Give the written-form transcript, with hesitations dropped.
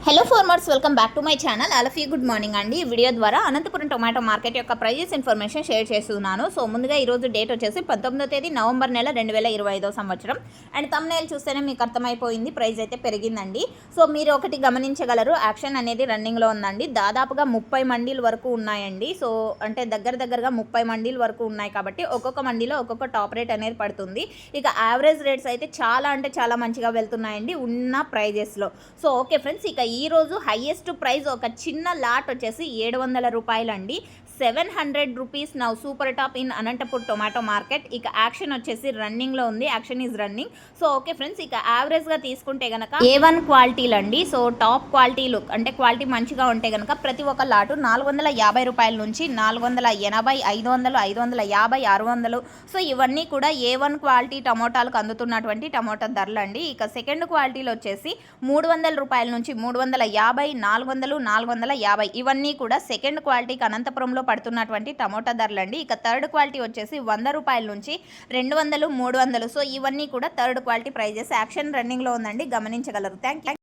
Hello farmers, welcome back to my channel. All of you good morning అండి. ఈ video ద్వారా Anantapuram tomato market యొక్క prices information share చేస్తున్నాను. So ముందుగా ఈరోజు డేట్ వచ్చేసి 19వ తేదీ నవంబర్ నెల 2025 సంవత్సరం. అండ్ తమ్నైల్ చూస్తేనే మీకు అర్థమైపోయింది, ప్రైస్ అయితే పెరిగిందండి. సో మీరు ఒకటి గమనించగలరు, యాక్షన్ అనేది రన్నింగ్లో ఉందండి. దాదాపుగా 30 మండీల వరకు ఉన్నాయండి. సో అంటే దగ్గరగా 30 మండీల వరకు ఉన్నాయి కాబట్టి ఒక్కొక్క మండీలో ఒక్కొక్క టాప్ రేట్ అనేది పడుతుంది. ఇక యావరేజ్ రేట్స్ అయితే చాలా మంచిగా వెళ్తున్నాయండి ఉన్న ప్రైజెస్లో. సో ఓకే ఫ్రెండ్స్, ఇక ఈరోజు హైయెస్ట్ ప్రైస్ ఒక చిన్న లాట్ వచ్చేసి 700 రూపాయలండి. 700 rupees now super top in Anantapur tomato market. ఇక యాక్షన్ వచ్చేసి రన్నింగ్లో ఉంది, action is running. So okay friends, ఇక యావరేజ్గా తీసుకుంటే కనుక A1 క్వాలిటీలు అండి. సో టాప్ క్వాలిటీలు అంటే క్వాలిటీ మంచిగా ఉంటే కనుక ప్రతి ఒక్క లాటు 450 రూపాయల నుంచి 480, 500, 550, 600. సో ఇవన్నీ కూడా A1 క్వాలిటీ టమోటాలకు అందుతున్నటువంటి టమోటా ధరలు అండి. ఇక సెకండ్ క్వాలిటీలు వచ్చేసి 300 రూపాయల నుంచి 350, 400, 450. ఇవన్నీ కూడా సెకండ్ క్వాలిటీకి అనంతపురంలో పడుతున్నటువంటి టమోటా ధరలండి. ఇక థర్డ్ క్వాలిటీ వచ్చేసి 100 రూపాయల నుంచి 200, 300. సో ఇవన్నీ కూడా థర్డ్ క్వాలిటీ ప్రైజెస్. యాక్షన్ రన్నింగ్లో ఉందండి, గమనించగలరు. Thank you.